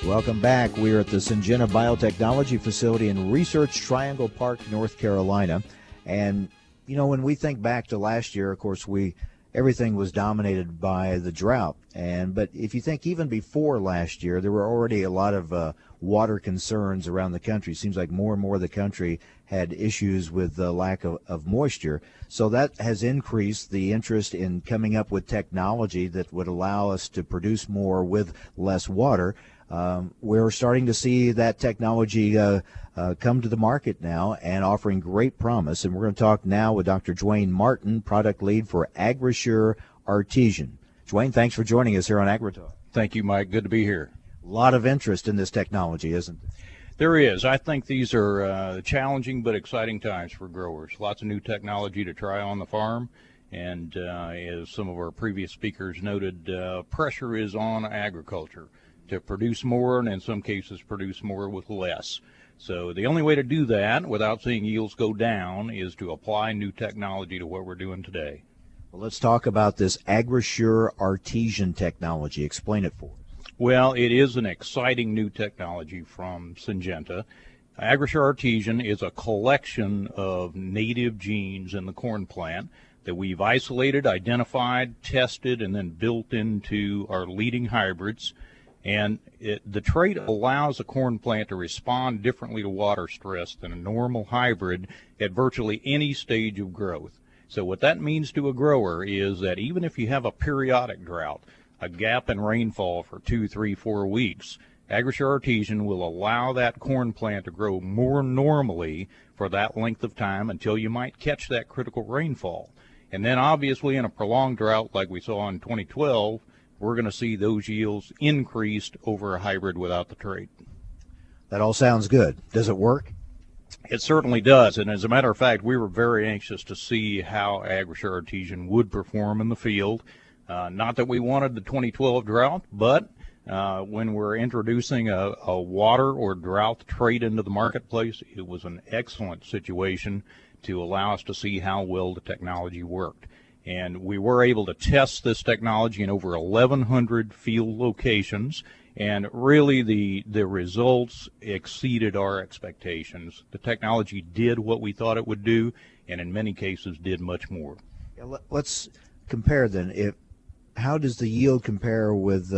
Welcome back. We're at the Syngenta Biotechnology Facility in Research Triangle Park, North Carolina. And, you know, when we think back to last year, of course, everything was dominated by the drought. But if you think even before last year, there were already a lot of water concerns around the country. It seems like more and more of the country had issues with the lack of moisture. So that has increased the interest in coming up with technology that would allow us to produce more with less water. We're starting to see that technology come to the market now and offering great promise. And we're going to talk now with Dr. Duane Martin, product lead for Agrisure Artesian. Duane, thanks for joining us here on AgriTalk. Thank you, Mike. Good to be here. A lot of interest in this technology, isn't there? There is. I think these are challenging but exciting times for growers. Lots of new technology to try on the farm. And as some of our previous speakers noted, pressure is on agriculture to produce more and in some cases produce more with less. So the only way to do that without seeing yields go down is to apply new technology to what we're doing today. Well, let's talk about this Agrisure Artesian technology. Explain it for us. Well, it is an exciting new technology from Syngenta. Agrisure Artesian is a collection of native genes in the corn plant that we've isolated, identified, tested, and then built into our leading hybrids. And the trait allows a corn plant to respond differently to water stress than a normal hybrid at virtually any stage of growth. So what that means to a grower is that even if you have a periodic drought, a gap in rainfall for 2, 3, 4 weeks, Agrisure Artesian will allow that corn plant to grow more normally for that length of time until you might catch that critical rainfall. And then obviously in a prolonged drought like we saw in 2012, we're going to see those yields increased over a hybrid without the trait. That all sounds good. Does it work? It certainly does. And as a matter of fact, we were very anxious to see how Agrisure Artesian would perform in the field. Not that we wanted the 2012 drought, but when we're introducing a water or drought trait into the marketplace, it was an excellent situation to allow us to see how well the technology worked. And we were able to test this technology in over 1,100 field locations, and really the results exceeded our expectations. The technology did what we thought it would do, and in many cases did much more. Yeah, let's compare then. How does the yield compare with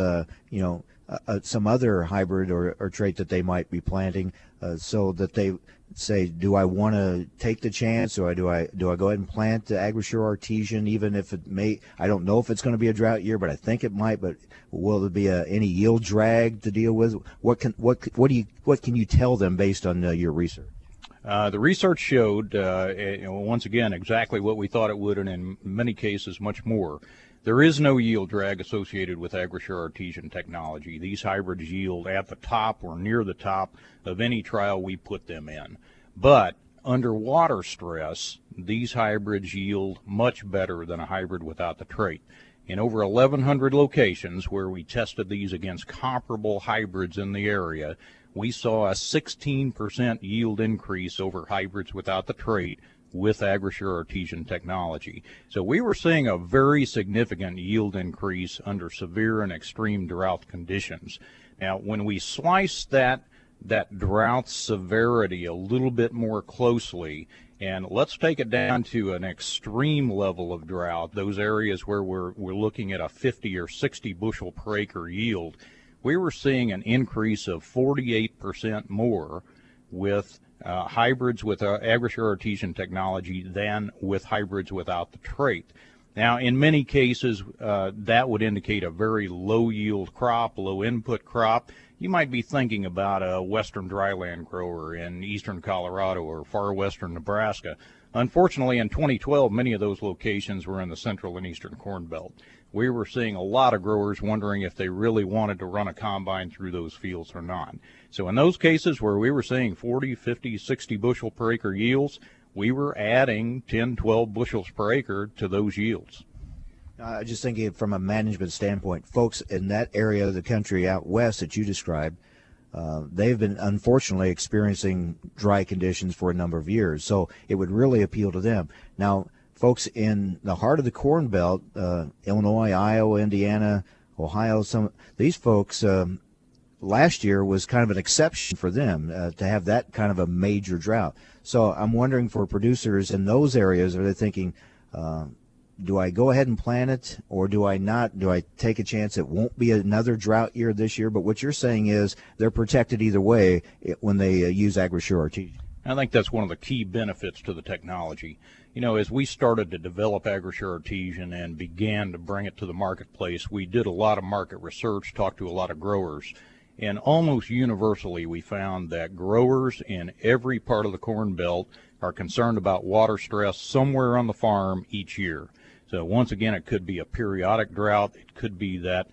some other hybrid or trait that they might be planting, so that they say, do I want to take the chance, or do I go ahead and plant the Agrisure Artesian, even if it may? I don't know if it's going to be a drought year, but I think it might. But will there be any yield drag to deal with? What can you tell them based on your research? The research showed, once again, exactly what we thought it would, and in many cases much more. There is no yield drag associated with Agrisure Artesian technology. These hybrids yield at the top or near the top of any trial we put them in. But under water stress, these hybrids yield much better than a hybrid without the trait. In over 1,100 locations where we tested these against comparable hybrids in the area, we saw a 16% yield increase over hybrids without the trait with Agrisure Artesian technology. So we were seeing a very significant yield increase under severe and extreme drought conditions. Now, when we slice that drought severity a little bit more closely, and let's take it down to an extreme level of drought, those areas where we're looking at a 50 or 60 bushel per acre yield, we were seeing an increase of 48% more with hybrids with Agrisure Artesian technology than with hybrids without the trait. Now, in many cases, that would indicate a very low yield crop, low input crop. You might be thinking about a western dryland grower in eastern Colorado or far western Nebraska. Unfortunately, in 2012, many of those locations were in the central and eastern Corn Belt. We were seeing a lot of growers wondering if they really wanted to run a combine through those fields or not. So in those cases where we were seeing 40, 50, 60 bushel per acre yields, we were adding 10, 12 bushels per acre to those yields. Just thinking from a management standpoint, folks in that area of the country out west that you described, they've been unfortunately experiencing dry conditions for a number of years, so it would really appeal to them. Now, folks in the heart of the Corn Belt, Illinois, Iowa, Indiana, Ohio, these folks last year was kind of an exception for them to have that kind of a major drought. So I'm wondering, for producers in those areas, are they thinking, do I go ahead and plant it, or do I not? Do I take a chance it won't be another drought year this year? But what you're saying is they're protected either way when they use Agrisure Artesian. I think that's one of the key benefits to the technology. You know, as we started to develop Agrisure Artesian and began to bring it to the marketplace, we did a lot of market research, talked to a lot of growers, and almost universally we found that growers in every part of the Corn Belt are concerned about water stress somewhere on the farm each year. So once again, it could be a periodic drought. It could be that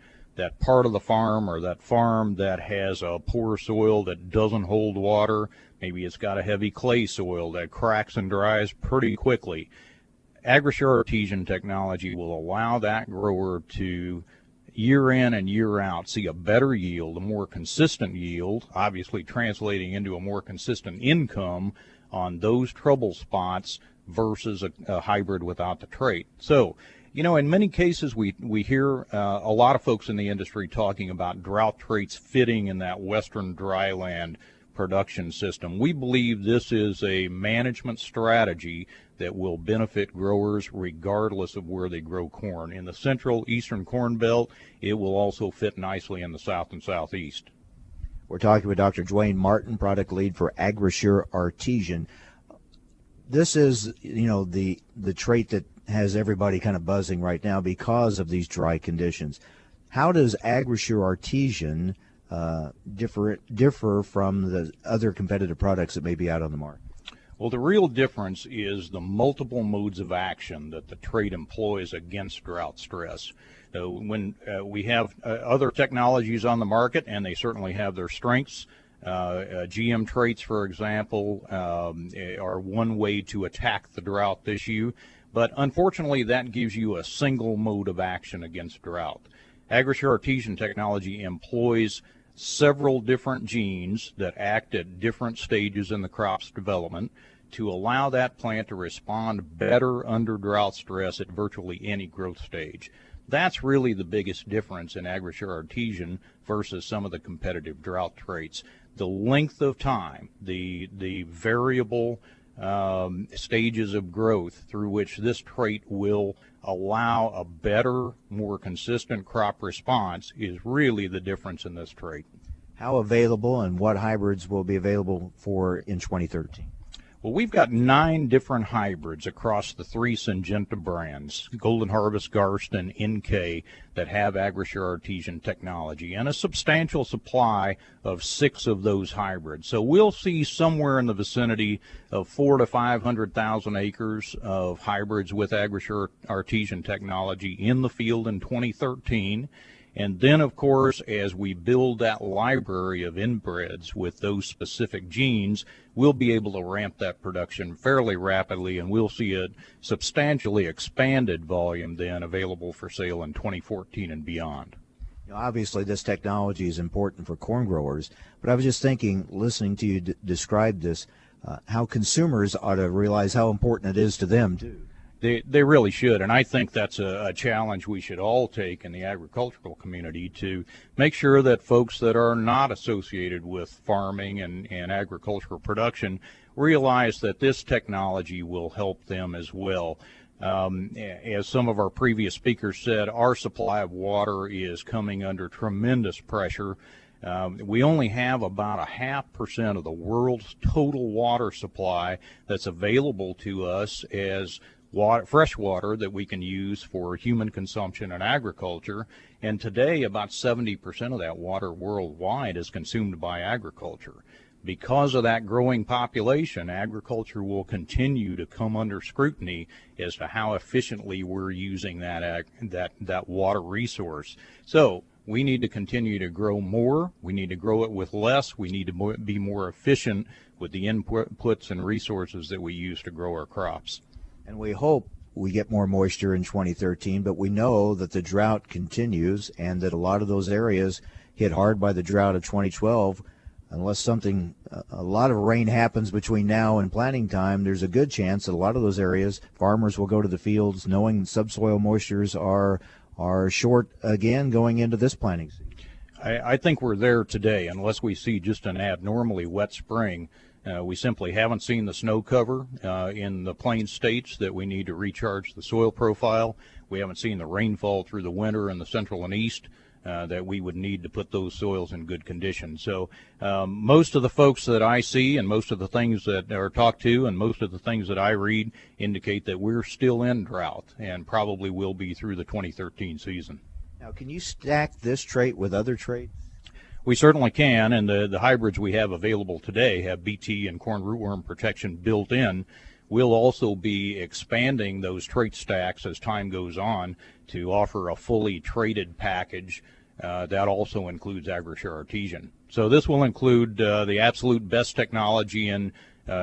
part of the farm or that farm that has a poor soil that doesn't hold water. Maybe it's got a heavy clay soil that cracks and dries pretty quickly. Agrisure Artesian technology will allow that grower to, year in and year out, see a better yield, a more consistent yield, obviously translating into a more consistent income on those trouble spots versus a hybrid without the trait. So, you know, in many cases we hear a lot of folks in the industry talking about drought traits fitting in that western dryland production system. We believe this is a management strategy that will benefit growers regardless of where they grow corn. In the central eastern Corn Belt, it will also fit nicely in the south and southeast. We're talking with Dr. Duane Martin, product lead for Agrisure Artesian. This is, you know, the trait that has everybody kind of buzzing right now because of these dry conditions. How does Agrisure Artesian differ from the other competitive products that may be out on the market? Well, the real difference is the multiple modes of action that the trait employs against drought stress. So when we have other technologies on the market, and they certainly have their strengths, GM traits, for example, are one way to attack the drought issue, but unfortunately that gives you a single mode of action against drought. Agrisure Artesian technology employs several different genes that act at different stages in the crop's development to allow that plant to respond better under drought stress at virtually any growth stage. That's really the biggest difference in Agrisure Artesian versus some of the competitive drought traits. The length of time, the variable stages of growth through which this trait will allow a better, more consistent crop response is really the difference in this trait. How available and what hybrids will be available for in 2013? Well, we've got 9 different hybrids across the 3 Syngenta brands, Golden Harvest, Garst, and NK, that have Agrisure Artesian technology, and a substantial supply of 6 of those hybrids. So we'll see somewhere in the vicinity of 400,000 to 500,000 acres of hybrids with Agrisure Artesian technology in the field in 2013. And then, of course, as we build that library of inbreds with those specific genes, we'll be able to ramp that production fairly rapidly, and we'll see a substantially expanded volume then available for sale in 2014 and beyond. Obviously, this technology is important for corn growers, but I was just thinking, listening to you describe this, how consumers ought to realize how important it is to them, too. They really should, and I think that's a challenge we should all take in the agricultural community, to make sure that folks that are not associated with farming and agricultural production realize that this technology will help them as well. As some of our previous speakers said, our supply of water is coming under tremendous pressure. We only have about 0.5% of the world's total water supply that's available to us as fresh water that we can use for human consumption and agriculture, and today about 70% of that water worldwide is consumed by agriculture. Because of that growing population, agriculture will continue to come under scrutiny as to how efficiently we're using that water resource. So we need to continue to grow more. We need to grow it with less. We need to be more efficient with the inputs and resources that we use to grow our crops. And we hope we get more moisture in 2013, but we know that the drought continues and that a lot of those areas hit hard by the drought of 2012. Unless a lot of rain happens between now and planting time, there's a good chance that a lot of those areas, farmers will go to the fields knowing subsoil moistures are short again going into this planting season. I think we're there today, unless we see just an abnormally wet spring. We simply haven't seen the snow cover in the plain states that we need to recharge the soil profile. We haven't seen the rainfall through the winter in the central and east that we would need to put those soils in good condition. So most of the folks that I see and most of the things that are talked to and most of the things that I read indicate that we're still in drought and probably will be through the 2013 season. Now, can you stack this trait with other traits? We certainly can, and the hybrids we have available today have BT and corn rootworm protection built in. We'll also be expanding those trait stacks as time goes on to offer a fully traded package that also includes Agrisure Artesian. So this will include the absolute best technology in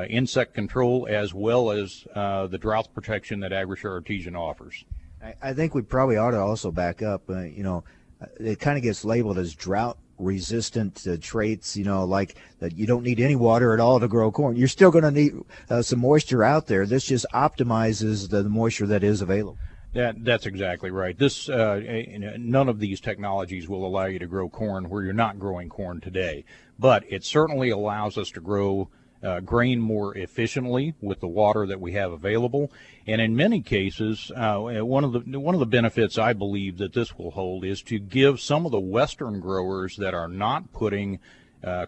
insect control as well as the drought protection that Agrisure Artesian offers. I think we probably ought to also back up. It kind of gets labeled as drought resistant traits, like that you don't need any water at all to grow corn. You're still going to need some moisture out there. This just optimizes the moisture that is available. That's exactly right. This none of these technologies will allow you to grow corn where you're not growing corn today, but it certainly allows us to grow grain more efficiently with the water that we have available. And in many cases, one of the benefits I believe that this will hold is to give some of the western growers that are not putting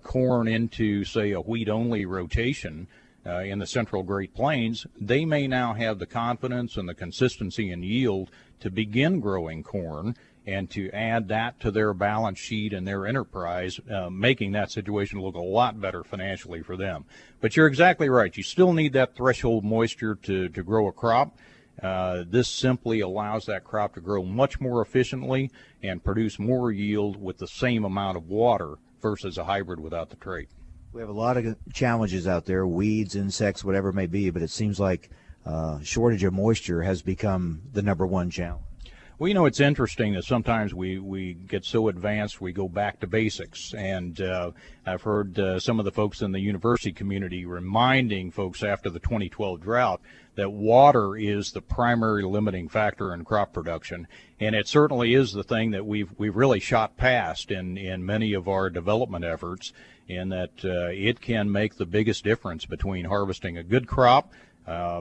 corn into, say, a wheat-only rotation in the central Great Plains, they may now have the confidence and the consistency and yield to begin growing corn and to add that to their balance sheet and their enterprise, making that situation look a lot better financially for them. But you're exactly right. You still need that threshold moisture to grow a crop. This simply allows that crop to grow much more efficiently and produce more yield with the same amount of water versus a hybrid without the trait. We have a lot of challenges out there, weeds, insects, whatever it may be, but it seems like shortage of moisture has become the #1 challenge. Well, it's interesting that sometimes we get so advanced we go back to basics. And I've heard some of the folks in the university community reminding folks after the 2012 drought that water is the primary limiting factor in crop production. And it certainly is the thing that we've really shot past in many of our development efforts, in that it can make the biggest difference between harvesting a good crop,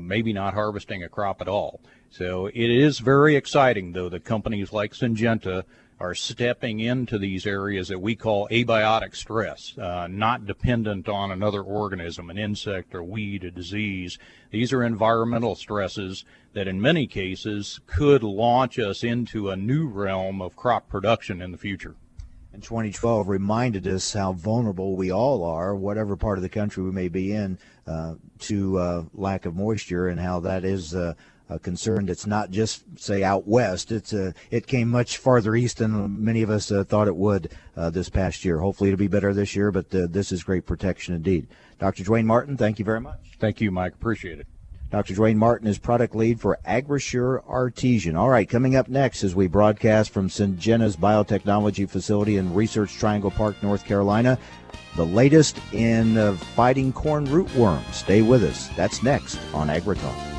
maybe not harvesting a crop at all. So it is very exciting, though, that companies like Syngenta are stepping into these areas that we call abiotic stress, not dependent on another organism, an insect or weed, a disease. These are environmental stresses that in many cases could launch us into a new realm of crop production in the future. And 2012 reminded us how vulnerable we all are, whatever part of the country we may be in, to lack of moisture, and how that is a concern that's not just, say, out west. It came much farther east than many of us thought it would this past year. Hopefully it'll be better this year, but this is great protection indeed. Dr. Duane Martin, thank you very much. Thank you, Mike. Appreciate it. Dr. Duane Martin is product lead for Agrisure Artesian. All right, coming up next as we broadcast from Syngenta's biotechnology facility in Research Triangle Park, North Carolina, the latest in fighting corn rootworm. Stay with us. That's next on AgriTalk.